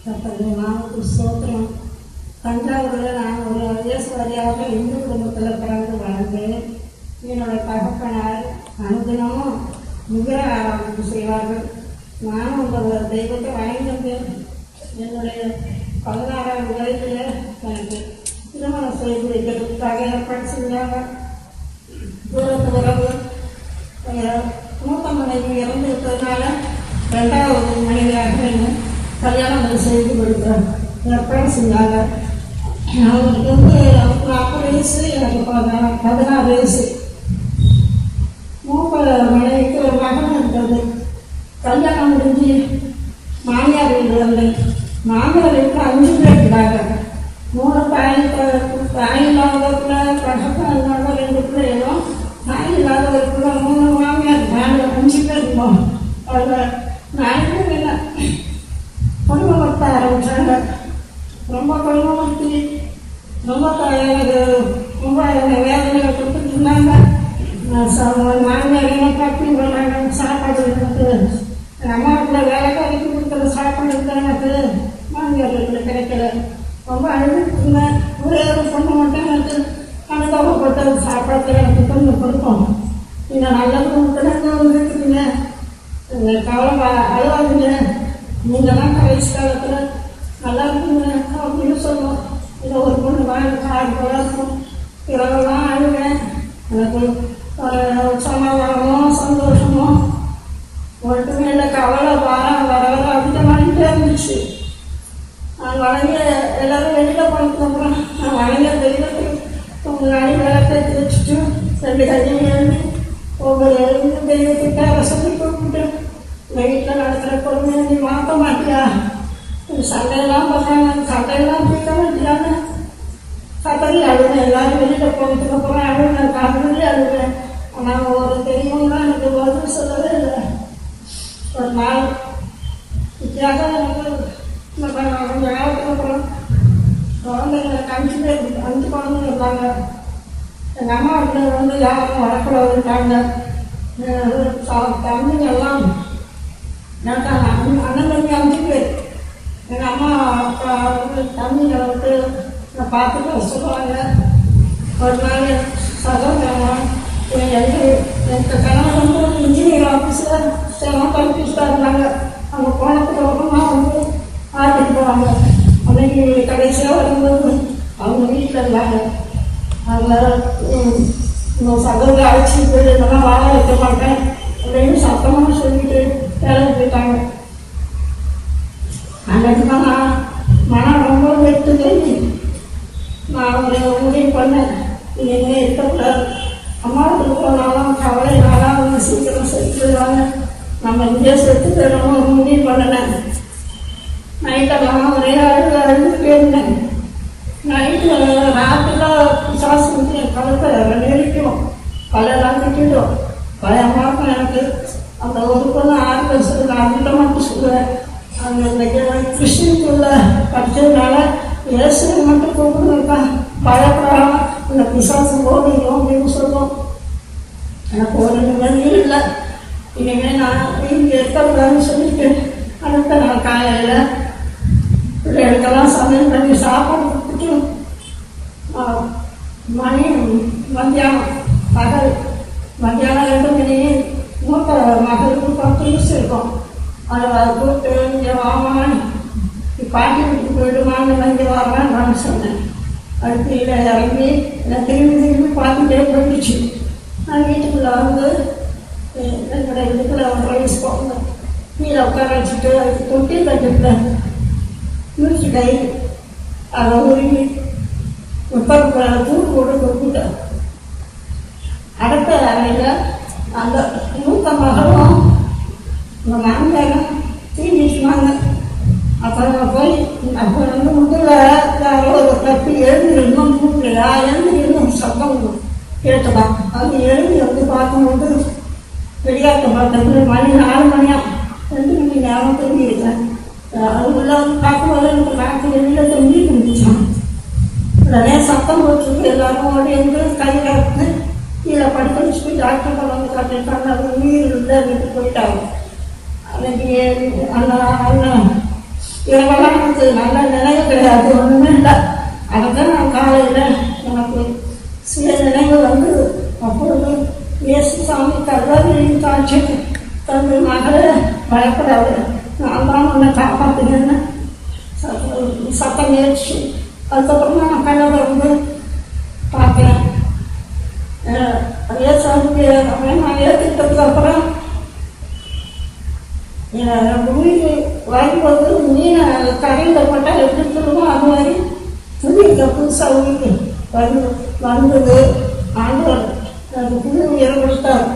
நாமக்கு ஸ்தோத்திரம். தஞ்சாவூரில் நான் ஒரு ஐஎஸ்வரியாக இந்து குடும்பத்தில் பிறந்து வளர்ந்தேன். என்னுடைய தகப்பனார் அனுதினமும் விக்கிர ஆராதனை செய்வார்கள். நானும் அந்த தெய்வத்தை வணங்கினேன். என்னுடைய 16ஆவது வயதில் எனக்கு திருமணம் செய்து வைக்கிறதுக்காக ஏற்பாடு செஞ்சாங்க. தூரத்து உறவு மூத்த மனைவி இறந்து விட்டதுனால 2வது மனைவியாக என்ன கல்யாணம் செய்து கொடுக்க ஏற்பாடு செஞ்சாங்க. அவருக்கு அவருக்கு 40 வயசு, எனக்கு 16 வயசு. மூத்த மனைவிக்கு ஒரு மகன் இருக்கிறது. கல்யாணம் முடிஞ்சு மாமியார் வீடு வந்தேன். மாமியார் வீட்டில் 5 பேர் இருந்தாங்க. 3 தாய் இல்லாதவருக்குள்ள தகப்பன் இல்லாத 2 பிள்ளைகளும், தாய் இல்லாதவருக்குள்ள 3 மாமியார். நாங்கள் 5 பேர் இருந்தோம். அதில் 4 பேர் இல்லை கொடுமைப்படுத்த ஆரம்பித்தாங்க. ரொம்ப கொடுமைப்படுத்தி ரொம்ப எனக்கு ரொம்ப வேதனையை கொடுத்துட்டு இருந்தாங்க. மாமியார் என்ன காப்பி பண்ணாங்க. சாப்பாடு எனக்கு எங்கள் அம்மா வீட்டில் வேலைக்காரிக்கு கொடுக்குற சாப்பாடு இருக்க எனக்கு மாமியார் வீட்டில் கிடைக்கல. ரொம்ப அழுதுட்டு இருந்தேன். ஒரே ஒரு பொண்ணு மட்டும் எனக்கு அனுபவப்பட்ட சாப்பாடு எனக்கு கொஞ்சம் கொடுப்போம். நீங்கள் நல்லது கொடுக்குறேன்னு இருக்குதுங்க, கவலை அழுவாதுங்க, நீங்கள் தான் கடைசி காலத்தில் நல்லா இருக்குங்க அப்படின்னு சொல்லுவோம். இதை ஒரு பொண்ணு வாங்கி காடு போல இருக்கும். இரவெல்லாம் அழுவேன். எனக்கு சமாதானமோ சந்தோஷமோ ஒட்டுமே இல்லை. கவலை வர வர வர அதிகமாகிட்டே இருந்துச்சு. நான் வணங்கி எல்லோரும் வெளியில் போனதுக்கப்புறம் நான் வணங்கிய தெய்வத்துக்கு முன்னாடி விளக்கை வச்சுட்டு 2 கையும் எழுதி ஒவ்வொரு தெய்வத்துக்காக சொல்லி கூப்பிட்டு, வீட்டில் நடக்கிற பொறுமையை நீ மாற்ற மாட்டியா, சண்டையெல்லாம் பண்ணுறாங்க, சண்டையெல்லாம் தீர்க்க மாட்டியான்னு கதறி அழுவேன். எல்லாரும் வெளியில் போனதுக்கப்புறம் அழுவேன், கதறி அழுவேன். ஆனால் ஒரு தெய்வம்னா எனக்கு பதில் சொல்லவே இல்லை. ஒரு நாள் வித்தியாசம் எனக்கு கொஞ்சம் நேரத்துக்கு அப்புறம் குழந்தைங்க 5 பேர் 5 குழந்தைங்க இருந்தாங்க. எங்கள் அம்மா வீட்டில் வந்து யாரும் வரக்கூடாதுட்டாங்க. தம்பிங்கெல்லாம் எனக்கு அண்ணன் தம்பி 5 பேர். எங்கள் அம்மா அப்பா தம்பிங்களை விட்டு நான் பார்த்துட்டு சொல்லுவாங்க. ஒரு நாள் சகோதரன் எனக்கு கணவன் வந்து இன்ஜினியர் ஆஃபீஸில் படிச்சுட்டு இருந்தாங்க. அவங்க போனதுக்கு அப்புறமா வந்து ஆட்டிட்டு போவாங்க. அன்னைக்கு கடைசியாக வரும்போது அவங்க வீட்டில் இருந்தாங்க. அதில் சகோதரர் அழைச்சிட்டு போய் இதெல்லாம் வாழ வைக்க மாட்டேன் அப்படின்னு சத்தமாக சொல்லிட்டு வேலைக்கு போயிட்டாங்க. அன்னைக்கு தான் நான் மனம் ரொம்ப வெட்டு தெரிஞ்சு நான் ஒரு முடிவு பண்ணேன், இங்கே இருக்கக்கூடாது. அம்மாவுக்கு போனாலும் கவலைனாலும் அவங்க சீக்கிரம் செத்துடுவாங்க, நம்ம இங்கே செத்து தரணும் ஒரு முடிவு பண்ணினேன். நைட்டெல்லாம் ஒரே அழுதுகிட்டே இருந்தேன். நைட்டில் ராத்திரில் பிசாசு வந்து என் கழுத்தை நெரிக்கும், கலையெல்லாம் திட்டிடும். பயமாக இருக்கும் எனக்கு. அந்த ஒரு பொண்ணு 6 வயசு நான் அதில் மட்டும் சொல்லுவேன். அங்கே இந்த கிறிஸ்டின்குள்ள படித்ததுனால இயேசு மட்டும் கூப்பிடுதான் பயப்படாம இந்த பிசாசு போடுங்க அப்படின்னு சொல்லுவோம். எனக்கு ஒரு நிம்மதியும் இல்லை. இனிமேல் நான் இங்கே இருக்கக்கூடாதுன்னு சொல்லிட்டு அடுத்த நாள் காலையில் பிள்ளைகளுக்கெல்லாம் சமையல் பண்ணி சாப்பாடு கொடுத்துட்டு மணி மத்தியானம் 2 மணி மூத்த மகளுக்கு 10 வயசு இருக்கும். அதை கூப்பிட்டு இங்கே வாமான்னு பாட்டி வீட்டுக்கு போயிடுவான்னு வந்து வரலான்னு நான் சொன்னேன். அது கீழே இறங்கி நான் திரும்பி பார்த்துட்டே போயிடுச்சு. நான் வீட்டுக்குள்ளே வந்து என்னோடய இதுக்குள்ள 1.5 வயசு போங்க கீழே உட்கார வச்சுட்டு அதுக்கு தொட்டி கட்டுட்டேன். யூரிச்சு கை அதை உருகி உட்கார தூக்கு போட்டு கொடுத்துட்டேன். அடுத்த அறையில் அந்த மூத்த மகளும் இந்த மாமியாரும் தீங்கிச்சுனாங்க. அப்புறம் போய் அப்போ வந்து முட்டில் ஒரு தப்பி எழுந்திருந்தோம். மூட்டில் எழுந்திருந்தும் சத்தம் கேட்டுதான். அது எழுதி வந்து பார்க்கும்போது வெளியாட்ட பார்த்தது மணி 4 மணியா 2 மணி நேரம் தூங்கியிருக்கேன். அது உள்ள வந்து பார்க்கும்போது எனக்கு நாக்கு வெளியில் தொங்கிட்டு இருந்துச்சான். உடனே சத்தம் போட்டு எல்லாரும் ஓடி வந்து கையில் எடுத்து கீழே படுக்க வச்சுட்டு டாக்டர் வந்து காட்டிட்டாங்க. அது உயிர் இல்லை வீட்டுக்கு போயிட்டாங்க. அன்னைக்கு அண்ணன் இவங்கெல்லாம் எனக்கு நல்ல நினைவு கிடையாது, ஒன்றுமே இல்லை. அதுதான் நான் காலையில் எனக்கு சில நினைவு வந்து அப்பொழுது இயேசு சாமி கல்லறையின் காட்சி தன்னுடைய மகளை பயப்படாது, நான் தான் உன்னை காப்பாற்றுகிறேன்னு சத்தம் ஏறிச்சு. அதுக்கப்புறமா நான் கல்லறை வந்து பார்த்தேன். அதே சாமி நான் ஏற்றுக்கிட்டதுக்கு அப்புறம் மீன் வரும்போது மீனை கரையில் போட்டால் எப்படி சொல்லுவோம், அது மாதிரி துணிக்க புதுசாக உயிர் வந்தது. ஆண்டவர் எனக்கு புது உயிரை கொடுத்தார்.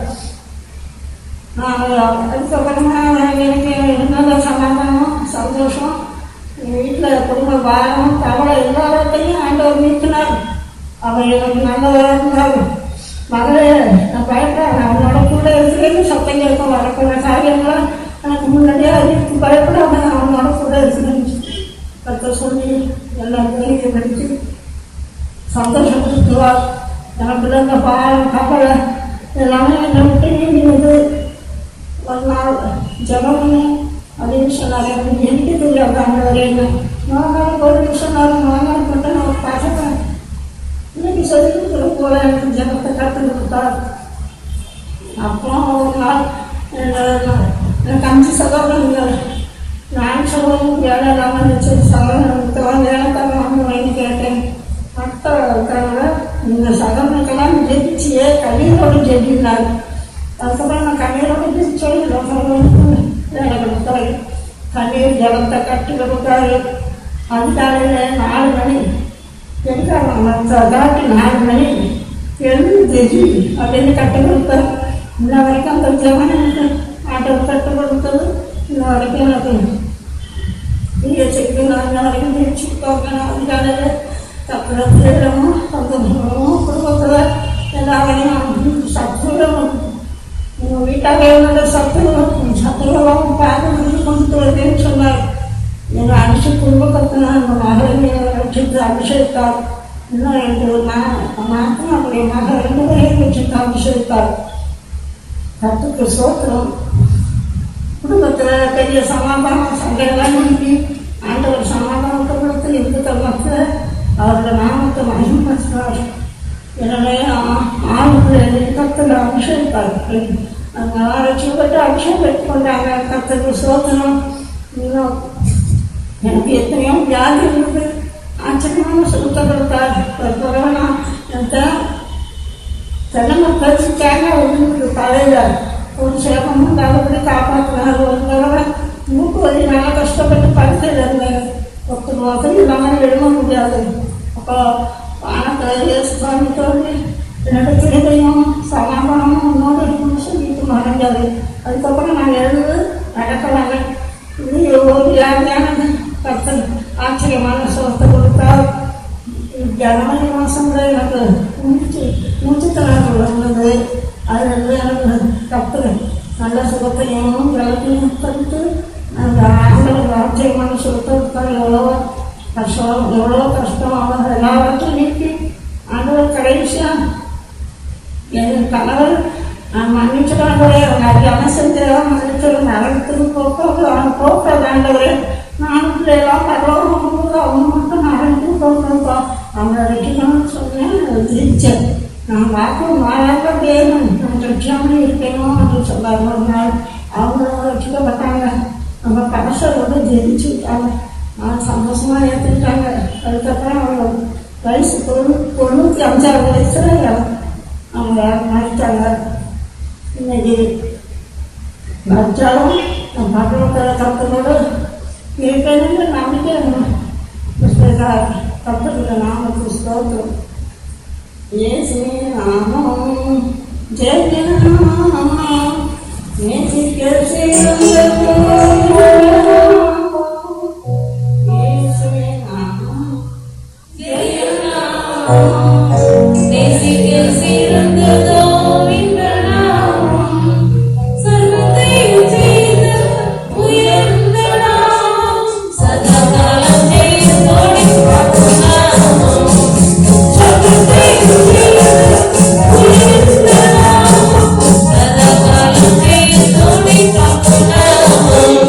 அதுக்கப்புறமா எனக்கு நல்ல சமாதானம், சந்தோஷம், எங்கள் வீட்டில் குடும்ப பாரம், கவலை எல்லாத்தையும் ஆண்டவர் நீக்கினார். அவர் எனக்கு நல்லவராக இருந்தார். மகளே, நான் பயப்படாது, அவனோட கூட இருக்கிறேன்னு சத்தம் கேட்கும். வரக்கூடிய காரியங்களாம் எனக்கு முன்னாடியே அறிவித்து பயப்படாம அவனோட கூட இருக்கிறேன்னு கற்று சொல்லி எல்லாம் வேலையை படித்து சந்தோஷப்படுத்துவார். எனக்கு இந்த பாரம், கவலை எல்லாமே என்னை விட்டு நீங்கினது. ஒரு நாள் ஜபம்னு அப்படின்னு சொன்னார். எனக்கு எனக்கு தெரியாது அந்த வரையில நாங்கள் ஒரு சொன்னார். நாங்கள் மட்டும் நான் ஒரு பார்த்துட்டேன். இன்னைக்கு சொல்லி கொடுக்குற போல எனக்கு ஜபத்தை கற்றுக் கொடுத்தார். அப்புறம் ஒரு நாள் எனக்கு 5 சகோதரங்கள், நான் சகோதரன் வேலை இல்லாமல் இருந்துச்சு. சகோதரன் வேலை தரலாம்னு கேட்டேன். மற்றவங்க இந்த சகோதரனுக்கெல்லாம் ஜெயிச்சியே கண்ணீரோடு ஜெயிக்கிறார். அதுக்கப்புறம் நான் கண்ணீரோடு ஜெயிச்சோம். வேலை கொடுத்தாரு, கண்ணீர் ஜலத்தை கட்டி கொடுத்தாரு. அதிகாலையில் 4 மணி எடுக்காங்க, காட்டி 4 மணி எழுந்து ஜெயி அப்படின்னு கட்டி கொடுத்தாரு. இன்ன வரைக்கும் அந்த ஜவன் எனக்கு ஆட்டோ கட்டு கொடுத்தது. இன்ன வரைக்கும் எனக்கு செய்து நான் இன்ன வரைக்கும் ஜெயிச்சு போகணும். அதிகாலையில் தப்புறமும் சந்தோஷமும் குடும்பத்தில் எல்லாரையும் சத்துரம் உங்கள் வீட்டாளர்களோட சத்துரம் பார்த்து கொண்டு வருதுன்னு சொன்னார். என்னை அடிச்சு குடும்பத்தினா எங்கள் மகளை வச்சுட்டு அபிஷேகித்தார். இன்னும் எனக்கு மாற்றம் அப்படி மகள் 2 பேரையும் வச்சுட்டு அபிஷேகித்தார். கத்துக்கு சோத்திரம். குடும்பத்தில் பெரிய சமாதானம், சண்டைகள்லாம் நீக்கி ஆண்டவர் சமாதானத்தை கொடுத்து இந்துக்கள் மக்கள் அவரோட நாமத்தை மகிமைப்படுத்தினார். என்னுடைய ஆளுநர் கத்தில் அபிஷேகித்தார்கள். அந்த ஆராய்ச்சிப்பட்டு அபிஷேகம் பெற்றுக்கொண்டாங்க. கத்துக்கு சோத்திரம். இன்னும் எனக்கு எத்தனையோ வியாதி இருந்தது. ஆச்சரியமான சுத்தத்தை கொடுத்தார். கொரோனா தென்னமரை பறிச்சு தேங்காய் விழுந்து தலையில் ஒரு சேபமும் நல்லபடி காப்பாற்றினார். ஒரு தடவை மூக்கு வலி நல்லா கஷ்டப்பட்டு படுக்கையில் இருந்தேன். ஒருத்தர் வசதி இல்லாமல் எழுத முடியாது. அப்போ வானத்தை சுவாமி தோன்றி என்னோட கிருபையும் சமாதானமும் முன்னோடு இருக்குன்னு சொல்லிட்டு மறைஞ்சாரு. அதுக்கப்புறம் நான் எழுந்து நடக்கலாங்க. இது ஒரு வியாதியானது. கத்தல் ஆச்சரியமான சுகத்தை கொடுத்தார். ஜனவரி மாதம்ல எனக்கு மூச்சுத்திறன் வந்தது. அதுலேருந்து எனக்கு கத்தல் நல்ல சுகத்தையும் ஜலத்தையும் கொடுத்து அந்த ஆண்டவர் ஆச்சரியமான சுகத்தை கொடுத்தார். எவ்வளோ கஷ்டம் அவங்க எல்லாவற்றையும் நீக்கி ஆண்டவர் கடைசியாக என் கணவர் நான் மன்னிச்சுட்டாண்டவரே, அறியாமல் செஞ்சதெல்லாம் மன்னிச்சு நரகத்துக்கு போக்காது ஆண்டவரே. நானும் பிள்ளைலாம் பரவாயில்ல, அவங்க மட்டும் நரகத்துக்கு போக்கா அவங்கள வைக்கணும்னு சொன்னேன். ஜெயிச்சேன். நான் வாக்கு வேணும், நான் ரட்சியாமல் இருக்கணும் அப்படின்னு சொன்னார். ஒரு நாள் அவங்க ரட்சிக்கப்பட்டாங்க. நம்ம கடைசியோட ஜெயிச்சு விட்டாங்க. நான் சந்தோஷமாக ஏற்றுக்கிட்டாங்க. அதுக்கப்புறம் அவங்க வயசு 95 வயசுல அவங்க மாறிட்டாங்க. இன்னைக்கு வச்சாலும் நான் பகவத்தை கத்தனோடு இருக்கணும்னு நம்பிக்கை கத்துக்கிற நாமத்துக்கு ஸ்தோத்திரம். இயேசுவே நாமம் ஜெய நாமம் நேசிக்க சிறந்ததோ இந்த நாமம், சர்வத்தையும் செய்த உயர்ந்த நாமம், சதாகாலம் தேசோடி பார்க்கும் நாமம், சர்வத்தையும் செய்த உயர்ந்த நாமம், சதாகாலம் தேசோடி பார்க்கும் நாமம்.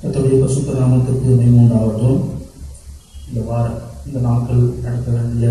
கர்த்தருடைய பரிசுத்த நாமத்திற்கு மகிமை உண்டாகட்டும். இந்த நாட்கள் நடக்க வேண்டிய